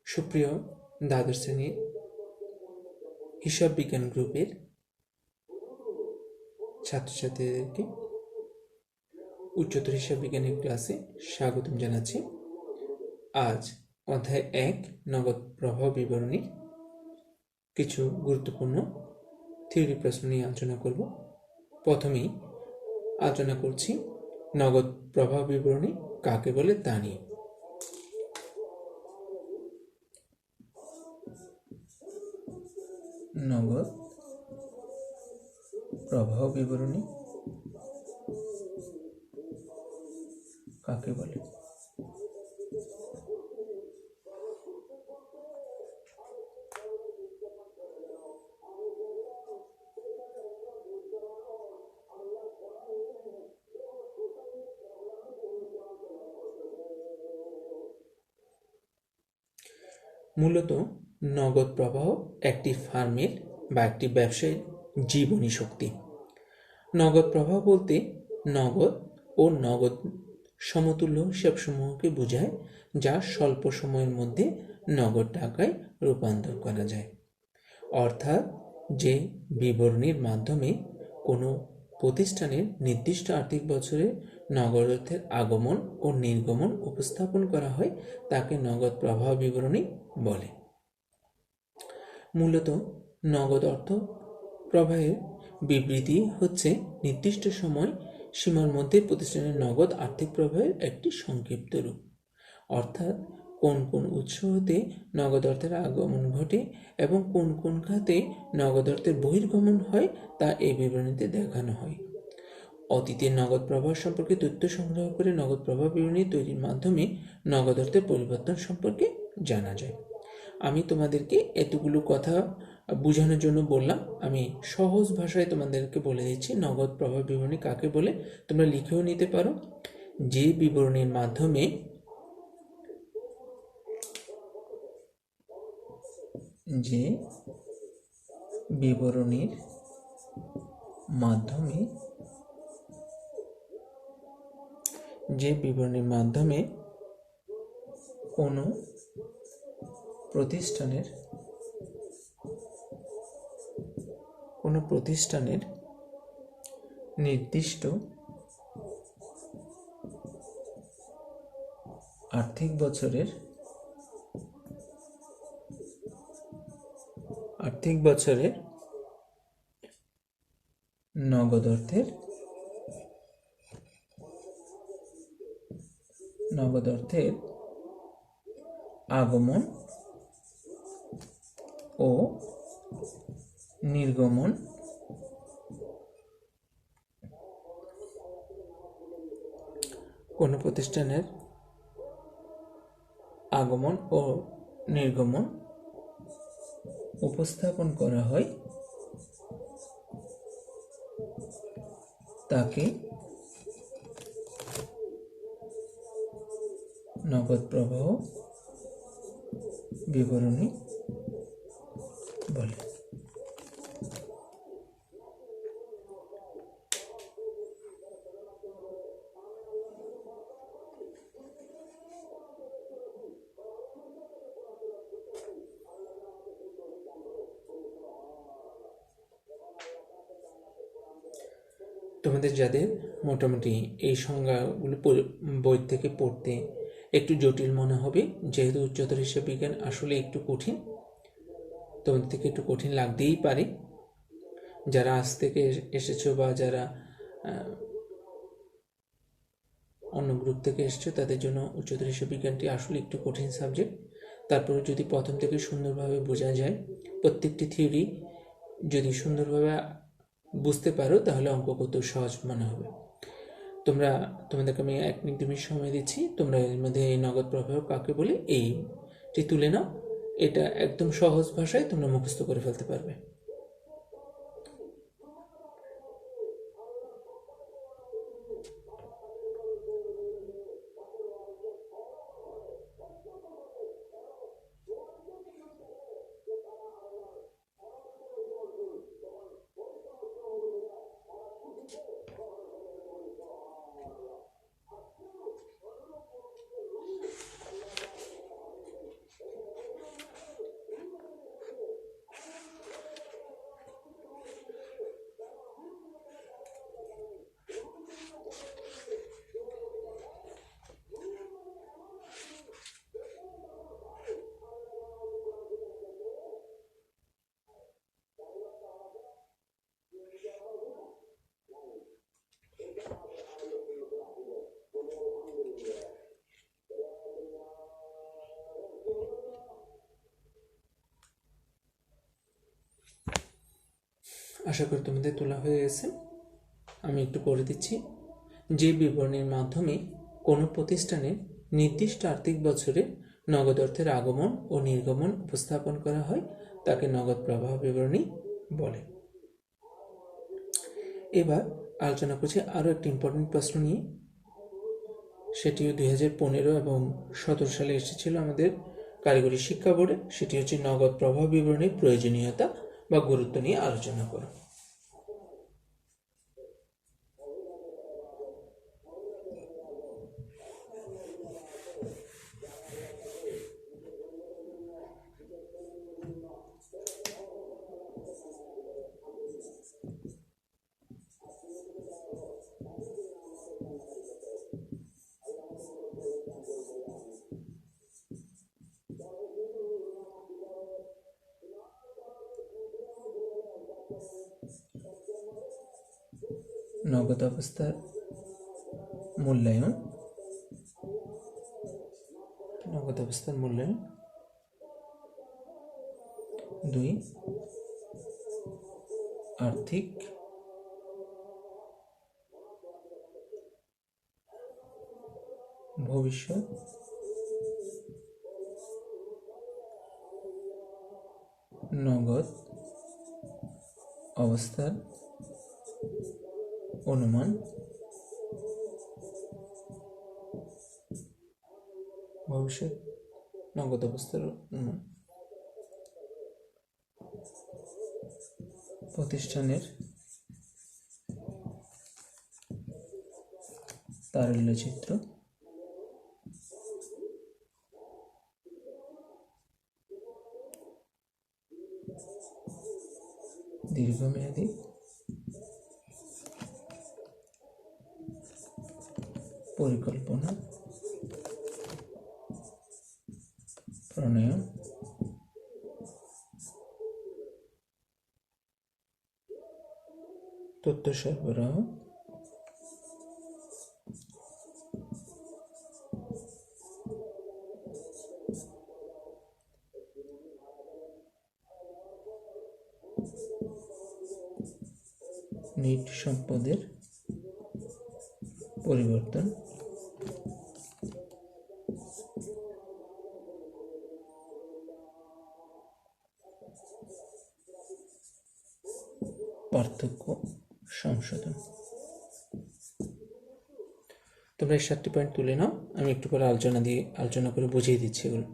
সুপ্রিয় দ্বাদশ শ্রেণীর হিসাব বিজ্ঞান গ্রুপের ছাত্রছাত্রীদেরকে উচ্চতর হিসাব বিজ্ঞানের ক্লাসে স্বাগতম জানাচ্ছি। আজ অধ্যায় 1 নগদ প্রবাহ বিবরণী কিছু গুরুত্বপূর্ণ থিওরি প্রশ্ন নিয়ে আলোচনা করব। প্রথমেই আলোচনা করছি নগদ প্রবাহ বিবরণী কাকে বলে তা নিয়ে। নগদ প্রবাহ বিবরণী কাকে বলে? মূলত নগদ প্রবাহ একটি ফার্মের বা একটি ব্যবসায়ের জীবনী শক্তি। নগদ প্রবাহ বলতে নগদ ও নগদ সমতুল্য হিসাবসমূহকে বোঝায়, যা স্বল্প সময়ের মধ্যে নগদ টাকায় রূপান্তর করা যায়। অর্থাৎ যে বিবরণীর মাধ্যমে কোনো প্রতিষ্ঠানের নির্দিষ্ট আর্থিক বছরে নগদ অর্থের আগমন ও নির্গমন উপস্থাপন করা হয় তাকে নগদ প্রবাহ বিবরণী বলে। মূলত নগদ অর্থ প্রবাহের বিবৃতি হচ্ছে নির্দিষ্ট সময় সীমার মধ্যে প্রতিষ্ঠানের নগদ আর্থিক প্রবাহের একটি সংক্ষিপ্ত রূপ। অর্থাৎ কোন কোন উৎস হতে নগদ অর্থের আগমন ঘটে এবং কোন কোন খাতে নগদ অর্থের বহির্গমন হয় তা এই বিবরণীতে দেখানো হয়। অতীতের নগদ প্রবাহ সম্পর্কে তথ্য সংগ্রহ করে নগদ প্রবাহ বিবরণী তৈরির মাধ্যমে নগদ অর্থের পরিবর্তন সম্পর্কে জানা যায়। আমি তোমাদেরকে এতগুলো কথা বোঝানোর জন্য বললাম। আমি সহজ ভাষায় তোমাদেরকে বলে দিচ্ছি নগদ প্রবাহ বিবরণী কাকে বলে। তোমরা লিখেও নিতে পারো। যে বিবরণীর মাধ্যমে কোনো প্রতিষ্ঠানের নির্দিষ্ট আর্থিক বছরের নগদ অর্থের আগমন ও নির্গমন কোনো প্রতিষ্ঠানের আগমন ও নির্গমন উপস্থাপন করা হয় তাকে নগদ প্রবাহ বিবরণী বলে। তোমাদের যাদের মোটামুটি এই সংজ্ঞাগুলো বই থেকে পড়তে একটু জটিল মনে হবে, যেহেতু উচ্চতর হিসাব বিজ্ঞান আসলে একটু কঠিন, তোমাদের থেকে একটু কঠিন লাগতেই পারে। যারা আজ থেকে এসেছো বা যারা অন্য গ্রুপ থেকে এসেছো তাদের জন্য উচ্চতর হিসাব বিজ্ঞানটি আসলে একটু কঠিন সাবজেক্ট। তারপরে যদি প্রথম থেকে সুন্দরভাবে বোঝা যায়, প্রত্যেকটি থিওরি যদি সুন্দরভাবে বুঝতে পারো তাহলে অঙ্ক কত সহজ মনে হবে। তোমাদেরকে আমি 1 মিনিট 2 মিনিট সময় দিচ্ছি। তোমরা এর মধ্যে এই নগদ প্রবাহ কাকে বলে এইটি তুলে নাও। এটা একদম সহজ ভাষায় তোমরা মুখস্থ করে ফেলতে পারবে। আশা করি তোমাদের তোলা হয়ে গেছে। আমি একটু পড়ে দিচ্ছি। যে বিবরণীর মাধ্যমে কোনো প্রতিষ্ঠানের নির্দিষ্ট আর্থিক বছরে নগদ অর্থের আগমন ও নির্গমন উপস্থাপন করা হয় তাকে নগদ প্রবাহ বিবরণী বলে। এবার আলোচনা করছি আরও একটি ইম্পর্টেন্ট প্রশ্ন নিয়ে। সেটিও 2015 এবং 2017 সালে এসেছিল আমাদের কারিগরি শিক্ষা বোর্ডে। সেটি হচ্ছে নগদ প্রবাহ বিবরণীর প্রয়োজনীয়তা বা গুরুত্ব নিয়ে আলোচনা করো। নগদ অবস্থার মূল্যায়ন। নগদ অবস্থার মূল্যায়ন। 2, আর্থিক ভবিষ্যৎ নগদ অবস্থার অনুমান। ভবিষ্যৎ নগদ অবস্থার অনুমান। প্রতিষ্ঠানের তারল্যচিত্র। দীর্ঘমেয়াদী পরিকল্পনা প্রণয়ন। তথ্য সরবরাহ। নিট সম্পদের পরিবর্তন। পার্থক্য সংশোধন। তোমরা এই 7টি পয়েন্ট তুলে নাও, আমি একটু পরে আলোচনা করে বুঝিয়ে দিচ্ছি এগুলো।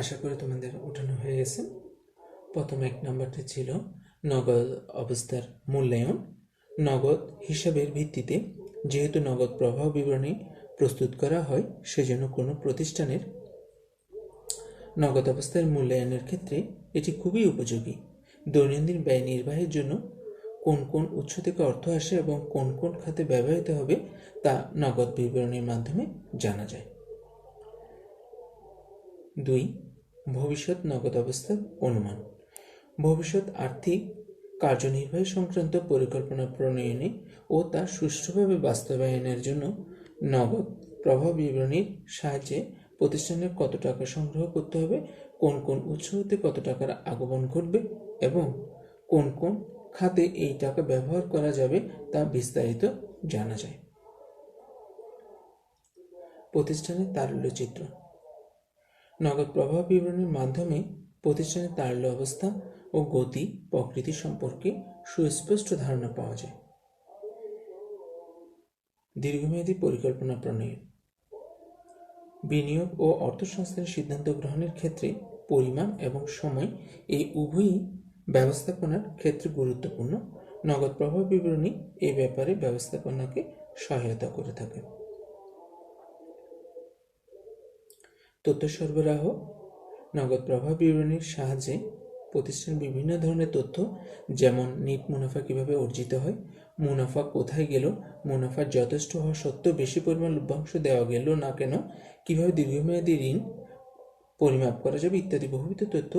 আশা করি তোমাদের ওঠানো হয়ে গেছে। প্রথম 1 নম্বরটি ছিল নগদ অবস্থার মূল্যায়ন। নগদ হিসাবের ভিত্তিতে যেহেতু নগদ প্রবাহ বিবরণী প্রস্তুত করা হয়, সেজন্য কোনো প্রতিষ্ঠানের নগদ অবস্থার মূল্যায়নের ক্ষেত্রে এটি খুবই উপযোগী। দৈনন্দিন ব্যয় নির্বাহের জন্য কোন কোন উৎস থেকে অর্থ আসে এবং কোন কোন খাতে ব্যবহৃত হবে তা নগদ বিবরণীর মাধ্যমে জানা যায়। 2, ভবিষ্যৎ নগদ অবস্থার অনুমান। ভবিষ্যৎ আর্থিক কার্যনির্বাহী সংক্রান্ত পরিকল্পনা প্রণয়নে ও তা সুষ্ঠুভাবে বাস্তবায়নের জন্য নগদ প্রবাহ বিবরণীর সাহায্যে প্রতিষ্ঠানের কত টাকা সংগ্রহ করতে হবে, কোন কোন উৎস হতে কত টাকার আগমন ঘটবে এবং কোন কোন খাতে এই টাকা ব্যবহার করা যাবে তা বিস্তারিত জানা যায়। প্রতিষ্ঠানের তারল্যচিত্র। নগদ প্রবাহ বিবরণীর মাধ্যমে প্রতিষ্ঠানের তারল্য অবস্থা ও গতি প্রকৃতি সম্পর্কে সুস্পষ্ট ধারণা পাওয়া যায়। দীর্ঘমেয়াদী পরিকল্পনা প্রণয়ন। বিনিয়োগ ও অর্থসংস্থানের সিদ্ধান্ত গ্রহণের ক্ষেত্রে পরিমাণ এবং সময় এই উভয়ই ব্যবস্থাপনার ক্ষেত্রে গুরুত্বপূর্ণ। নগদ প্রবাহ বিবরণী এই ব্যাপারে ব্যবস্থাপনাকে সহায়তা করে থাকে। তথ্য সরবরাহ। নগদ প্রবাহ বিবরণীর সাহায্যে প্রতিষ্ঠানের বিভিন্ন ধরনের তথ্য, যেমন নেট মুনাফা কিভাবে অর্জিত হয়, মুনাফা কোথায় গেল, মুনাফা যথেষ্ট হওয়া সত্ত্বেও বেশি পরিমাণ লভ্যাংশ দেওয়া গেল না কেন, কিভাবে দীর্ঘমেয়াদী ঋণ পরিমাপ করা যাবে ইত্যাদি বহুবিধ তথ্য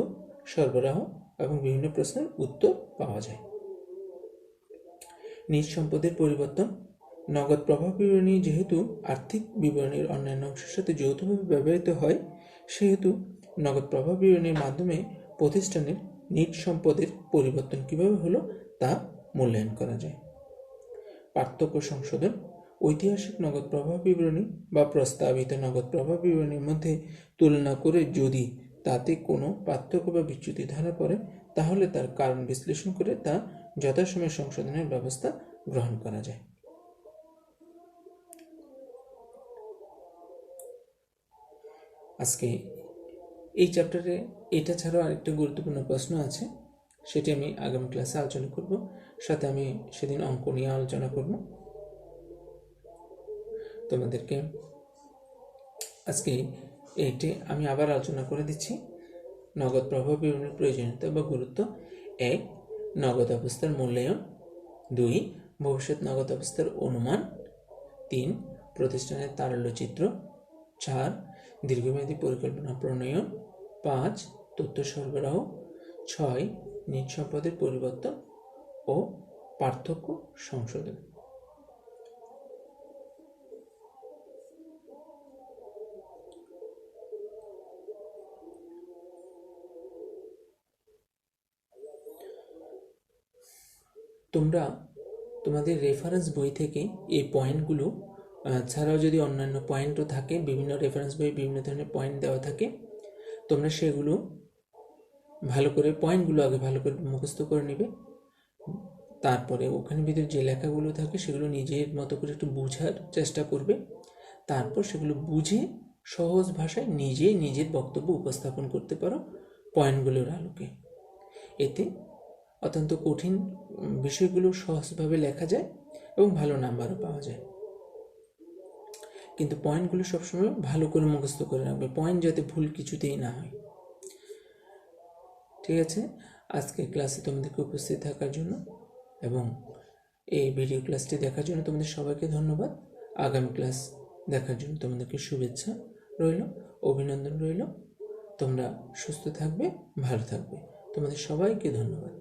সরবরাহ এবং বিভিন্ন প্রশ্নের উত্তর পাওয়া যায়। নিজ সম্পদের পরিবর্তন। নগদ প্রবাহ বিবরণী যেহেতু আর্থিক বিবরণীর অন্যান্য অংশের সাথে যৌথভাবে ব্যবহৃত হয়, সেহেতু নগদ প্রবাহ বিবরণীর মাধ্যমে প্রতিষ্ঠানের নিজ সম্পদের পরিবর্তন কিভাবে হলো তা মূল্যায়ন করা যায়। পার্থক্য সংশোধন। ঐতিহাসিক নগদ প্রবাহ বিবরণী বা প্রস্তাবিত নগদ প্রবাহ বিবরণীর মধ্যে তুলনা করে যদি তাতে কোনো পার্থক্য বা বিচ্যুতি ধরা পড়ে, তাহলে তার কারণ বিশ্লেষণ করে তা যথাসময়ে সংশোধনের ব্যবস্থা গ্রহণ করা যায়। আজকে এই চ্যাপ্টারে এটা ছাড়াও আরেকটা গুরুত্বপূর্ণ প্রশ্ন আছে, সেটি আমি আগামী ক্লাসে আলোচনা করব, সাথে আমি সেদিন অঙ্ক নিয়ে আলোচনা করব। তোমাদেরকে আজকে এইটি আমি আবার আলোচনা করে দিচ্ছি। নগদ প্রবাহ বিবরণীর প্রয়োজনীয়তা বা গুরুত্ব। 1. নগদ অবস্থার মূল্যায়ন। 2. ভবিষ্যৎ নগদ অবস্থার অনুমান। 3. প্রতিষ্ঠানের তারল্যচিত্র। 4. দীর্ঘমেয়াদী পরিকল্পনা প্রণয়ন। 5. তথ্য সরবরাহ। 6. নিজ সম্পদের পরিবর্তন ও পার্থক্য সংশোধন। তোমরা তোমাদের রেফারেন্স বই থেকে এই পয়েন্টগুলো ছাড়াও যদি অন্যান্য পয়েন্টও থাকে, বিভিন্ন রেফারেন্স বই বিভিন্ন ধরনের পয়েন্ট দেওয়া থাকে, তোমরা সেগুলো ভালো করে পয়েন্টগুলো আগে ভালো করে মুখস্থ করে নেবে। তারপরে ওখানে ভিতরে যে লেখাগুলো থাকে সেগুলো নিজের মতো করে একটু বোঝার চেষ্টা করবে। তারপর সেগুলো বুঝে সহজ ভাষায় নিজের বক্তব্য উপস্থাপন করতে পারো পয়েন্টগুলোর আলোকে। এতে অত্যন্ত কঠিন বিষয়গুলো সহজভাবে লেখা যায় এবং ভালো নাম্বারও পাওয়া যায়। কিন্তু পয়েন্টগুলো সবসময় ভালো করে মুখস্থ করে রাখবে, পয়েন্ট যাতে ভুল কিছুতেই না হয়। ঠিক আছে, আজকে ক্লাসে তোমাদেরকে উপস্থিত থাকার জন্য এবং এই ভিডিও ক্লাসটি দেখার জন্য তোমাদের সবাইকে ধন্যবাদ। আগামী ক্লাস দেখার জন্য তোমাদেরকে শুভেচ্ছা রইল, অভিনন্দন রইল। তোমরা সুস্থ থাকবে, ভালো থাকবে। তোমাদের সবাইকে ধন্যবাদ।